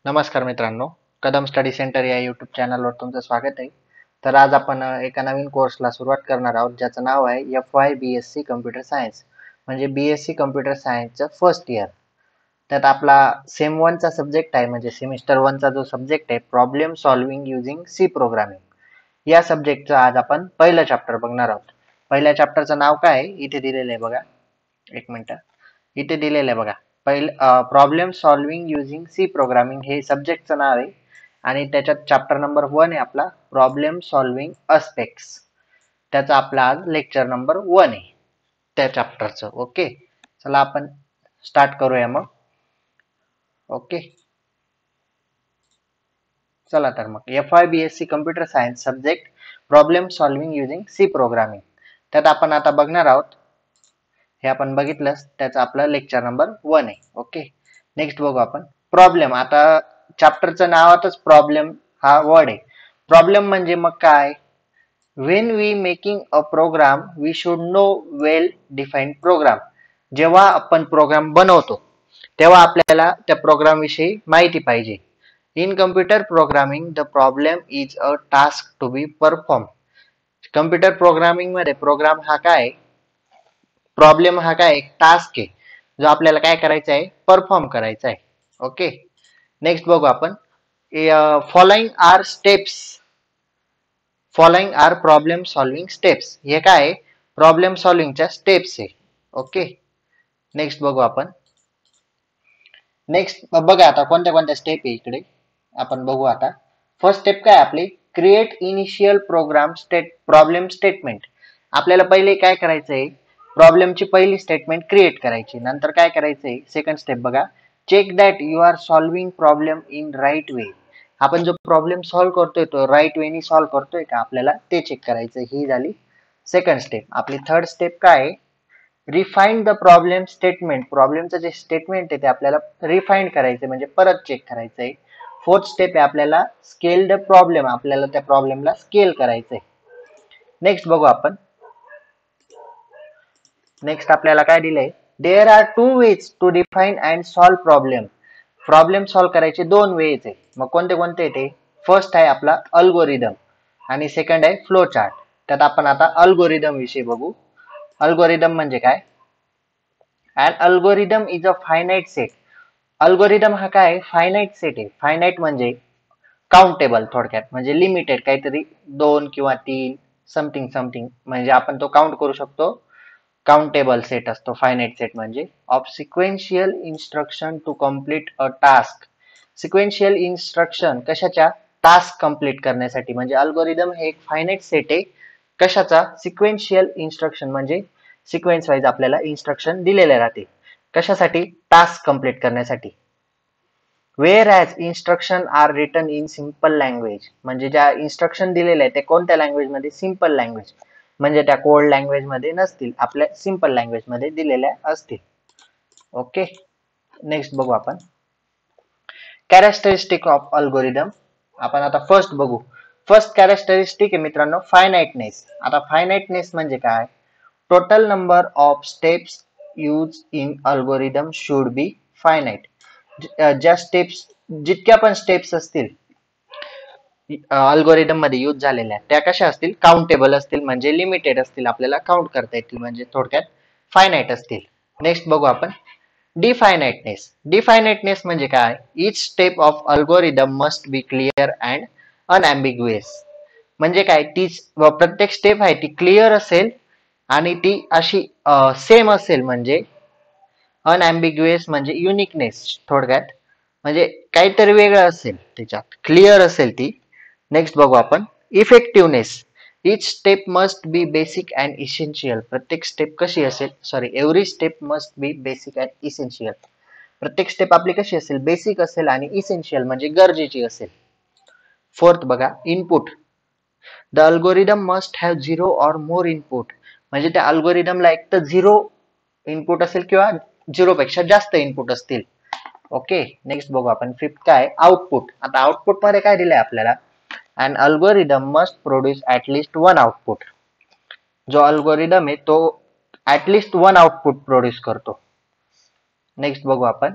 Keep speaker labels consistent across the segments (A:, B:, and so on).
A: नमस्कार मित्रांनो, Kadam study centre या यूट्यूब चॅनलवर तुमचं स्वागत आहे. तर आज आपण एका नवीन कोर्सला सुरुवात करणार आहोत, ज्याचं नाव आहे FY BSc कम्प्युटर सायन्स. म्हणजे BSc कम्प्युटर सायन्सचं फर्स्ट इयर. त्यात आपला सेम वनचा सब्जेक्ट आहे, म्हणजे सेमिस्टर वनचा जो सब्जेक्ट आहे, problem solving using C programming. या सब्जेक्टचं आज आपण पहिलं चॅप्टर बघणार आहोत. पहिल्या चॅप्टरचं नाव काय आहे इथे दिलेलं आहे बघा. एक मिनिट, इथे दिलेलं आहे बघा. Problem solving using C programming हे सब्जेक्टचं नाव आहे. आणि त्याच्यात चॅप्टर नंबर 1 आहे आपला प्रॉब्लेम सॉल्व्हिंग अस्पेक्ट्स. त्याचा आपला आज लेक्चर नंबर 1 आहे त्या चॅप्टरचं. ओके, चला आपण स्टार्ट करूया मग. ओके, चला तर मग FY BSc computer science subject problem solving using C programming, त्यात आपण आता बघणार आहोत. हे आपण बघितलं, त्याचं आपलं लेक्चर नंबर 1 आहे. ओके, नेक्स्ट बघू आपण प्रॉब्लेम. आता चॅप्टरचं नावातच प्रॉब्लेम हा वर्ड आहे. प्रॉब्लेम म्हणजे मग काय? When we making a program we should know well defined program. जेव्हा आपण प्रोग्राम बनवतो तेव्हा आपल्याला त्या प्रोग्राम विषयी माहिती पाहिजे. In computer programming the problem is a task to be perform. Computer programming मध्ये प्रोग्राम हा काय, प्रॉब्लेम हा काय, एक टास्क आहे जो आपल्याला काय करायचा आहे, परफॉर्म करायचा आहे. ओके, नेक्स्ट बघू आपण. Following are steps. Following are problem solving steps. हे काय, प्रॉब्लेम सॉल्व्हिंगच्या स्टेप्स आहे. ओके, नेक्स्ट बघू आपण. नेक्स्ट बघा आता कोणत्या कोणत्या स्टेप आहे इकडे आपण बघू आता. फर्स्ट स्टेप काय आपली, create initial program problem statement. आपल्याला पहिले काय करायचं आहे, प्रॉब्लेमची पहिली स्टेटमेंट क्रिएट करायची. नंतर काय करायचंय, सेकंड स्टेप बघा, check that you are solving problem in right way. आपण जो प्रॉब्लेम सॉल्व्ह करतोय तो राईट वेनी सॉल्व्ह करतोय का, आपल्याला ते चेक करायचं. ही झाली सेकंड स्टेप. आपली थर्ड स्टेप काय, रिफाईन द प्रॉब्लेम स्टेटमेंट. प्रॉब्लेमचं जे स्टेटमेंट आहे ते आपल्याला रिफाईन करायचं, म्हणजे परत चेक करायचं आहे. फोर्थ स्टेप आहे आपल्याला स्केल द प्रॉब्लेम. आपल्याला त्या प्रॉब्लेमला स्केल करायचंय. नेक्स्ट बघू आपण. नेक्स्ट आपल्याला काय दिलंय, there are two ways to define and solve problem. Problem solve करायचे दोन वेज आहे. मग कोणते कोणते ते, फर्स्ट आहे आपला अल्गोरिदम आणि सेकंड आहे फ्लो चार्ट. त्यात आपण आता अल्गोरिदम विषयी बघू. अल्गोरिदम म्हणजे काय, and algorithm is a finite set. Algorithm हा काय, फायनाइट सेट आहे. फायनाइट म्हणजे काउंटेबल, थोडक्यात म्हणजे लिमिटेड, काहीतरी 2 किंवा 3 समथिंग समथिंग, म्हणजे आपण तो काउंट करू शकतो. काउंटेबल सेट असतो फायनाइट सेट म्हणजे. Of sequential instruction to complete a task. Sequential instruction कशाच्या, टास्क कंप्लीट करण्यासाठी. म्हणजे अल्गोरिदम हे एक फायनाइट सेट आहे कशाचा, सिक्वेन्शियल इन्स्ट्रक्शन म्हणजे सिक्वेन्स वाईज आपल्याला इन्स्ट्रक्शन दिलेले राहते. कशासाठी, टास्क कंप्लीट करण्यासाठी. Whereas instruction are written in simple language. म्हणजे ज्या इन्स्ट्रक्शन दिलेल्या आहेत ते कोणत्या लँग्वेज मध्ये, सिम्पल लँग्वेज. म्हणजे त्या कोड लँग्वेज मध्ये नसतील, आपल्या सिम्पल लँग्वेज मध्ये दिलेल्या असतील. ओके, नेक्स्ट बघू आपण. Characteristic of algorithm. आपण आता फर्स्ट बघू. फर्स्ट कॅरेक्टरिस्टिक आहे मित्रांनो, फायनाइटनेस. आता फायनाइटनेस म्हणजे काय, total number of steps use in algorithm should be finite. ज्या स्टेप्स, जितक्या पण स्टेप्स असतील अल्गोरिदम मध्ये यूज झालेल्या त्या कशा असतील, काउंटेबल असतील, म्हणजे लिमिटेड असतील, आपल्याला काउंट करता येतील, म्हणजे थोडक्यात फायनाइट असतील. नेक्स्ट बघू आपण. डिफायनाइटनेस. डिफायनाइटनेस म्हणजे काय, each step of algorithm must be clear and unambiguous. म्हणजे काय, ती प्रत्येक स्टेप आहे ती क्लिअर असेल आणि ती अशी सेम असेल, म्हणजे अनएम्बिग्युअस म्हणजे युनिकनेस, थोडक्यात म्हणजे काहीतरी वेगळं असेल त्याच्यात, क्लिअर असेल ती. नेक्स्ट बघू आपण. Effectiveness. Each step must be basic and essential. प्रत्येक स्टेप कशी असेल, sorry, every step must be basic and essential. प्रत्येक स्टेप आपली कशी असेल, बेसिक असेल आणि इसेन्शियल म्हणजे गरजेची असेल. फोर्थ बघा, input. The algorithm must have 0 or more input. म्हणजे त्या अल्गोरिदमला एक तर 0 इनपुट असेल किंवा 0 पेक्षा जास्त इनपुट असतील. ओके, नेक्स्ट बघू आपण. फिफ्थ काय, आउटपुट. आता आउटपुट मध्ये काय दिलंय आपल्याला, an algorithm must produce at least one output. जो अल्गोरिदम आहे तो ऍटलिस्ट वन आउटपुट प्रोड्यूस करतो. नेक्स्ट बघू आपण.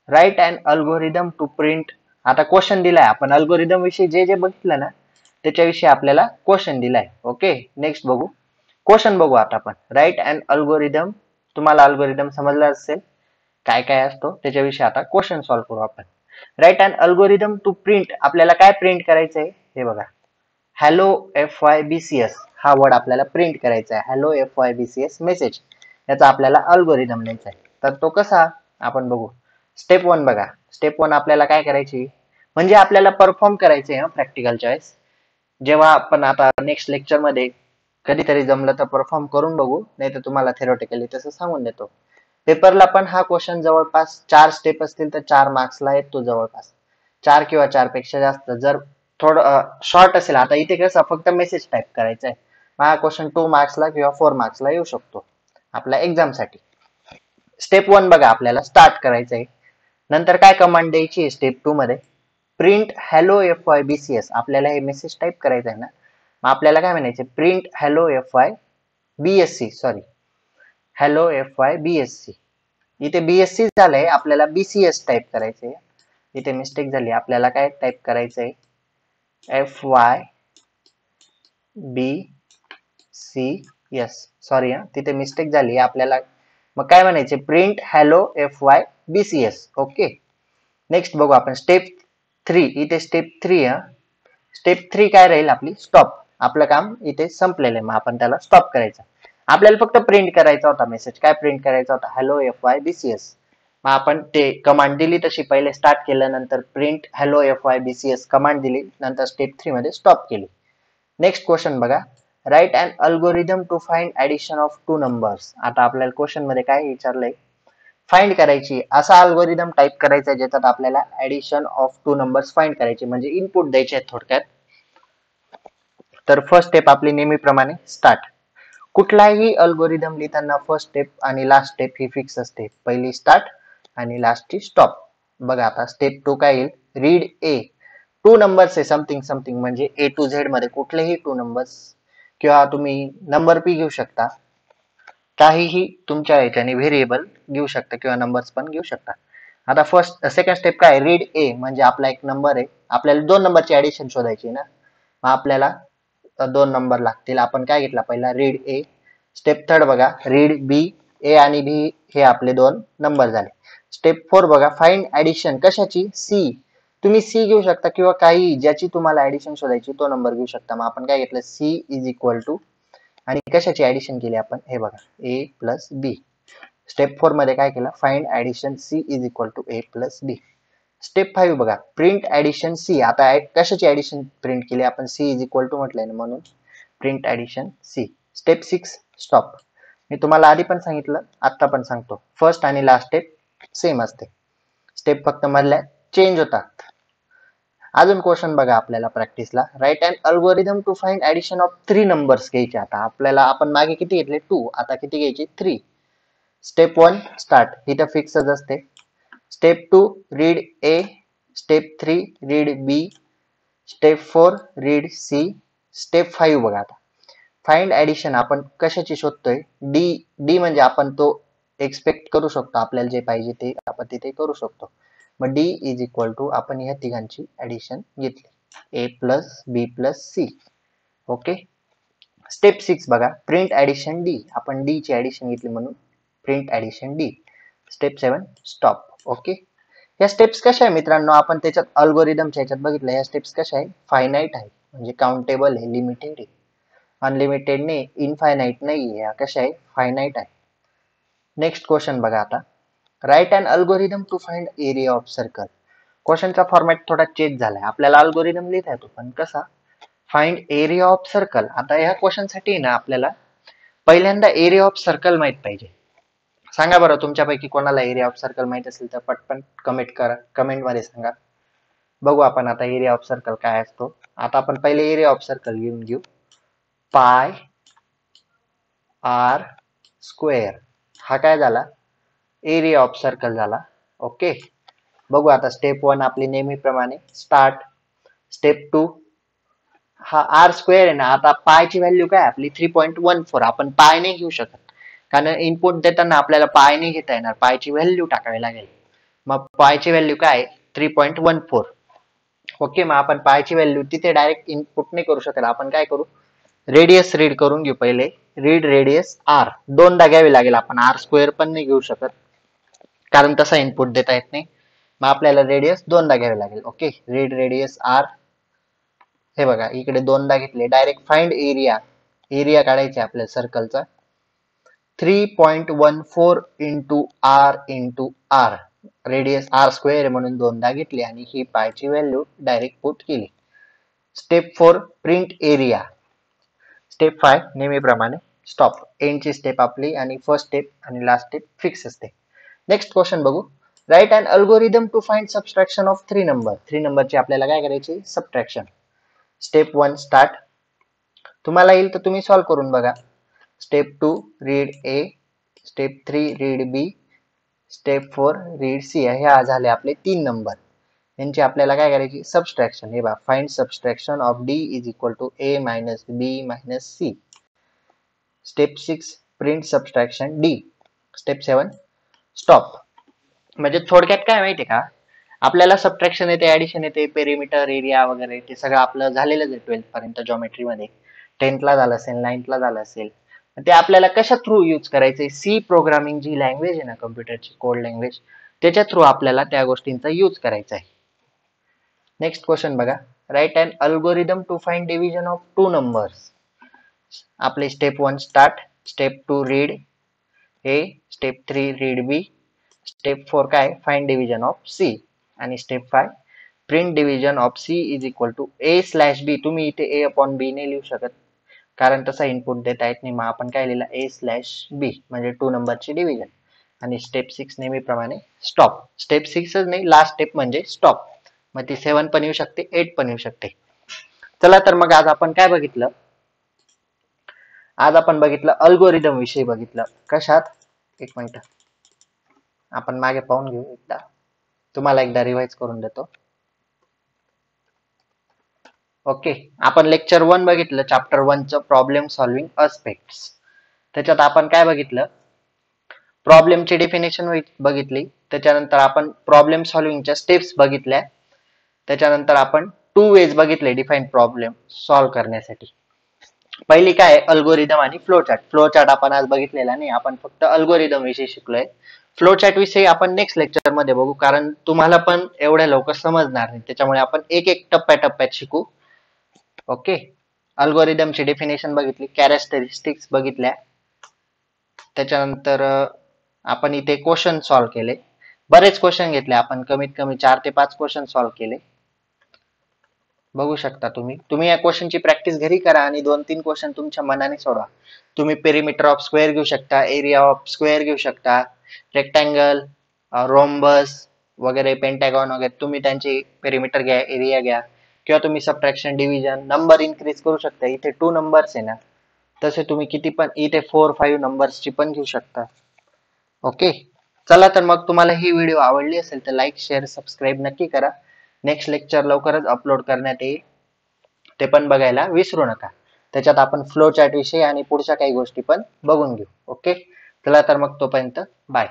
A: Write and algorithm to print. आता क्वेश्चन दिलाय, आपण अल्गोरिदम विषयी जे जे बघितलं ना त्याच्याविषयी आपल्याला क्वेश्चन दिलाय. ओके, नेक्स्ट बघू क्वेश्चन. बघू आता आपण राईट अँड अल्गोरिदम. तुम्हाला अल्गोरिदम समजला असेल काय काय असतो त्याच्याविषयी आता क्वेश्चन सॉल्व्ह करू आपण. Write and algorithm to print. आपल्याला काय प्रिंट करायचंय हे बघा, हॅलो FYBCS हा वर्ड आपल्याला प्रिंट करायचा आहे. हॅलो FYBCS मेसेज, याचा आपल्याला अल्गोरिदम लिहायचा आहे. तर तो कसा आपण बघू. स्टेप 1 बघा. स्टेप 1 आपल्याला काय करायची, म्हणजे आपल्याला परफॉर्म करायचे प्रॅक्टिकलच्या वेळेस. जेव्हा आपण आता नेक्स्ट लेक्चर मध्ये कधीतरी जमलं तर परफॉर्म करून बघू, नाही तर तुम्हाला थेरोटिकली तसं सांगून देतो. पेपरला पण हा क्वेश्चन जवळपास 4 स्टेप असतील तर 4 मार्क्सला येतो जवळपास, 4 किंवा 4 पेक्षा जास्त. जर थोडं शॉर्ट असेल, आता इथे कसं फक्त मेसेज टाईप करायचा आहे, हा क्वेश्चन 2 मार्क्सला किंवा 4 मार्क्सला येऊ शकतो आपल्या एक्झाम साठी. स्टेप 1 बघा आपल्याला स्टार्ट करायचं आहे. नंतर काय कमांड द्यायची आहे स्टेप 2 मध्ये, प्रिंट हॅलो FYBCS. आपल्याला हे मेसेज टाईप करायचं आहे ना, मग आपल्याला काय म्हणायचे, print hello FYBSC, sorry hello FYBSC. इथे BSC झालंय, आपल्याला BCS टाईप करायचंय. इथे मिस्टेक झाली, आपल्याला काय टाईप करायचंय, FYBCS. सॉरी तिथे मिस्टेक झाली आपल्याला. मग काय म्हणायचे, print hello FYBCS. Okay, next बघू आपण स्टेप 3. इथे स्टेप 3 स्टेप 3 काय राहील आपली, स्टॉप. आपलं काम इथे संपलेलं आहे, मग आपण त्याला स्टॉप करायचं. आपल्याला फक्त प्रिंट करायचा होता मेसेज. काय प्रिंट करायचा होता, हॅलो FYBCS. मग आपण ते कमांड दिली तशी पहिले स्टार्ट केलं, नंतर प्रिंट हॅलो FYBCS कमांड दिली, नंतर स्टेप 3 मध्ये स्टॉप केली. नेक्स्ट क्वेश्चन बघा, write and algorithm to find addition of 2 numbers. आता आपल्याला क्वेश्चन मध्ये काय विचारलंय, फाइंड करायची असा अल्गोरिदम टाईप करायचा ज्याच्यात आपल्याला ऍडिशन ऑफ 2 नंबर्स फाइंड करायचे, म्हणजे इनपुट द्यायचे आहेत थोडक्यात. तर फर्स्ट स्टेप आपली नेहमीप्रमाणे स्टार्ट. कुठलाही अल्गोरिदम लिहिताना फर्स्ट स्टेप आणि लास्ट स्टेप ही फिक्स असते, पहिली स्टार्ट आणि लास्टची स्टॉप. बघा आता स्टेप 2 काय येईल, रीड ए. 2 नंबर्स आहे समथिंग समथिंग, म्हणजे A to Z मध्ये कुठलेही 2 नंबर्स, किंवा तुम्ही नंबर P घेऊ शकता, काहीही तुमच्या याच्याने व्हेरिएबल घेऊ शकता किंवा नंबर्स पण घेऊ शकता. आता फर्स्ट सेकंड स्टेप काय, रीड ए, म्हणजे आपला एक नंबर आहे, आपल्याला 2 नंबरची ऍडिशन शोधायची ना, मग आपल्याला 2 नंबर लागतील. आपण काय घेतला पहिला, रीड ए. स्टेप 3 बघा, रीड बी. ए आणि बी हे आपले 2 नंबर झाले. स्टेप 4 बघा, फाइंड ऍडिशन कशाची, सी. तुम्ही सी घेऊ शकता किंवा काही ज्याची तुम्हाला ऍडिशन शोधायची तो नंबर घेऊ शकता. मग आपण काय घेतलं, सी इज इक्वल टू, आणि कशाची ऍडिशन केली आपण हे बघा, ए प्लस बी. स्टेप 4 मध्ये काय केलं, find addition C is equal to A plus B. Step 5 बघा, प्रिंट ऍडिशन सी. आता कशाची ऍडिशन प्रिंट केली आपण, सी इज इक्वल टू म्हटलंय ना म्हणून print addition c. Step 6 stop. मी तुम्हाला आधी पण सांगितलं, आता पण सांगतो, फर्स्ट आणि लास्ट स्टेप सेम असते, स्टेप फक्त मधल्या चेंज होतात. अजून क्वेश्चन बघा आपल्याला प्रॅक्टिसला, write and algorithm to find addition of 3 numbers घ्यायचे. आता आपल्याला, आपण मागे किती घेतले 2, आता किती घ्यायचे 3. स्टेप 1 स्टार्ट, इथं फिक्सच असते. स्टेप 2 रीड ए. स्टेप 3 रीड बी. Step 4 read C. स्टेप 5 बघा आता, फाइंड ऍडिशन आपण कशाची शोधतोय, डी. डी म्हणजे आपण तो एक्सपेक्ट करू शकतो, आपल्याला जे पाहिजे ते आपण तिथे करू शकतो. मग डी इज इक्वल टू, आपण ह्या तिघांची ऍडिशन घेतली, ए प्लस बी प्लस सी. ओके. स्टेप 6 बघा, प्रिंट ऍडिशन डी. आपण डी ची ऍडिशन घेतली म्हणून print addition D. Step 7 stop. Okay. या स्टेप्स कशा आहे मित्रांनो, आपण त्याच्यात अल्गोरिदमच्या ह्याच्यात बघितलं, या स्टेप्स कशा आहे, फायनाईट आहे, म्हणजे काउंटेबल आहे, लिमिटेड आहे. अनलिमिटेड नाही, इनफायनाईट नाही, या कशा आहे, फायनाईट आहे. नेक्स्ट क्वेश्चन बघा आता, write and algorithm to find area of circle. क्वेश्चनचा फॉर्मॅट थोडा चेंज झालाय, आपल्याला अल्गोरिदम लिहिता येतो पण कसा, फाइंड एरिया ऑफ सर्कल. आता ह्या क्वेश्चन साठी ना आपल्याला पहिल्यांदा एरिया ऑफ सर्कल माहित पाहिजे. सांगा बरं तुमच्यापैकी कोणाला एरिया ऑफ सर्कल माहित असेल तर पटपन कमेंट करा, कमेंट मध्ये सांगा. बघू आपण आता एरिया ऑफ सर्कल काय असतो. आता आपण पहिले एरिया ऑफ सर्कल घेऊ, पाय आर स्क्वेअर. हा काय झाला, एरिया ऑफ सर्कल झाला. ओके. बघू आता स्टेप 1 आपली नेहमीप्रमाणे स्टार्ट. स्टेप 2 हा आर स्क्वेअर आहे ना, आता पायची व्हॅल्यू काय आपली 3.14. आपण पाय नाही घेऊ शकत, कारण इनपुट देताना आपल्याला पाय नाही घेता येणार, पायची व्हॅल्यू टाकावी लागेल. मग पायची व्हॅल्यू काय आहे 3.14. ओके, मग आपण पायची व्हॅल्यू तिथे डायरेक्ट इनपुट नाही करू शकत, आपण काय करू रेडियस रीड करून घेऊ पहिले. रीड रेडियस आर दोनदा घ्यावी लागेल, आपण आर स्क्वेअर पण नाही घेऊ शकत कारण तसा इनपुट देता येत नाही. मग आपल्याला रेडियस दोनदा घ्यावे लागेल. ओके, रीड रेडियस आर हे बघा इकडे दोनदा घेतले. डायरेक्ट फाइंड एरिया, एरिया काढायचा आपल्या सर्कलचा 3.14 into R, radius R square म्हणून दोनदा घेतली आणि ही पायची व्हॅल्यू डायरेक्ट पुट केली. Step 4 print area. स्टेप 5 नेहमीप्रमाणे स्टॉप, एंडची स्टेप आपली आणि फर्स्ट स्टेप आणि लास्ट स्टेप फिक्स असते. नेक्स्ट क्वेश्चन बघू. Write and algorithm to find subtraction of 3 number. 3 नंबरची आपल्याला काय करायची सबट्रॅक्शन. Step 1 start. तुम्हाला येईल तर तुम्ही सॉल्व्ह करून बघा. स्टेप 2 रीड ए, स्टेप 3 रीड बी, स्टेप 4 रीड सी. हे झाले आपले 3 नंबर. यांची आपल्याला काय करायची सबट्रॅक्शन. हे बघा find subtraction of D is equal to A minus B minus C. Step 6 print subtraction D. Step 7 stop. म्हणजे थोडक्यात काय माहितीये का, आपल्याला सबट्रॅक्शन येते, ऍडिशन येते, पेरिमीटर एरिया वगैरे ते सगळं आपलं झालेलंच आहे 12th पर्यंत जॉमेट्री मध्ये. 10th ला झालं असेल, 9th ला झालं असेल. ते आपल्याला कशा थ्रू यूज करायचंय, सी प्रोग्रामिंग जी लँग्वेज आहे ना कम्प्युटरची कोड लँग्वेज, त्याच्या थ्रू आपल्याला त्या गोष्टींचा यूज करायचा आहे. नेक्स्ट क्वेश्चन बघा. Write and algorithm to find division of 2 numbers. आपले स्टेप 1 स्टार्ट, स्टेप 2 रीड ए, स्टेप 3 रीड बी, स्टेप 4 काय फाइंड डिव्हिजन ऑफ सी आणि step 5 print division of c is equal to a slash b. तुम्ही इथे ए upon बी नाही लिहू शकत कारण तसा इनपुट देता येत नाही. मग आपण काय लिहिला ए स्लॅश बी म्हणजे 2 नंबरची डिव्हिजन. आणि स्टेप 6 नेहमीप्रमाणे स्टॉप. स्टेप 6च नाही, लास्ट स्टेप म्हणजे स्टॉप. मग ती 7 पण येऊ शकते, 8 पण येऊ शकते. चला तर मग आज आपण काय बघितलं, आज आपण बघितलं अल्गोरिदम विषयी बघितलं. कशात, एक मिनिट आपण मागे पाहून घेऊ एकदा, तुम्हाला एकदा रिवाइज करून देतो. ओके, आपण लेक्चर 1 बघितलं, चॅप्टर 1 चं प्रॉब्लेम सॉल्विंग अस्पेक्ट्स. त्याच्यात आपण काय बघितलं, प्रॉब्लेमची डेफिनेशन बघितली, त्याच्यानंतर आपण प्रॉब्लेम सॉल्विंगच्या स्टेप्स बघितल्या, त्याच्यानंतर आपण 2 वेज बघितले डिफाईन प्रॉब्लेम सॉल्व्ह करण्यासाठी. पहिली काय अल्गोरिदम आणि फ्लो चार्ट. फ्लो चार्ट आपण आज बघितलेला नाही, आपण फक्त अल्गोरिदम विषयी शिकलोय. फ्लो चार्ट विषयी आपण नेक्स्ट लेक्चर मध्ये बघू कारण तुम्हाला पण एवढ्या लवकर समजणार नाही, त्याच्यामुळे आपण एक एक टप्प्याटप्प्यात शिकू. ओके, अल्गोरिदमची डेफिनेशन बघितली, कॅरेक्टरिस्टिक्स बघितल्या, त्याच्यानंतर आपण इथे क्वेश्चन सॉल्व्ह केले, बरेच क्वेश्चन घेतले आपण, कमीत कमी 4 ते 5 क्वेश्चन सॉल्व्ह केले. बघू शकता तुम्ही या क्वेश्चनची प्रॅक्टिस घरी करा आणि 2-3 क्वेश्चन तुमच्या मनाने सोडवा. तुम्ही पेरिमीटर ऑफ स्क्वेअर घेऊ शकता, एरिया ऑफ स्क्वेअर घेऊ शकता, रेक्टँगल, रोम्बस वगैरे, पेंटॅगॉन वगैरे, तुम्ही त्यांची पेरिमीटर घ्या, एरिया घ्या, किंवा तुम्ही सबट्रॅक्शन, डिव्हिजन, नंबर इन्क्रीज करू शकता. इथे 2 नंबर्स आहे ना, तसे तुम्ही किती पण इथे 4-5 नंबर्सची पण घेऊ शकता. ओके, चला तर मग तुम्हाला ही व्हिडिओ आवडली असेल तर लाईक, शेअर, सबस्क्राईब नक्की करा. नेक्स्ट लेक्चर लवकरच अपलोड करण्यात येईल, ते पण बघायला विसरू नका. त्याच्यात आपण फ्लो चार्ट विषयी आणि पुढच्या काही गोष्टी पण बघून घेऊ. ओके, चला तर मग तोपर्यंत बाय.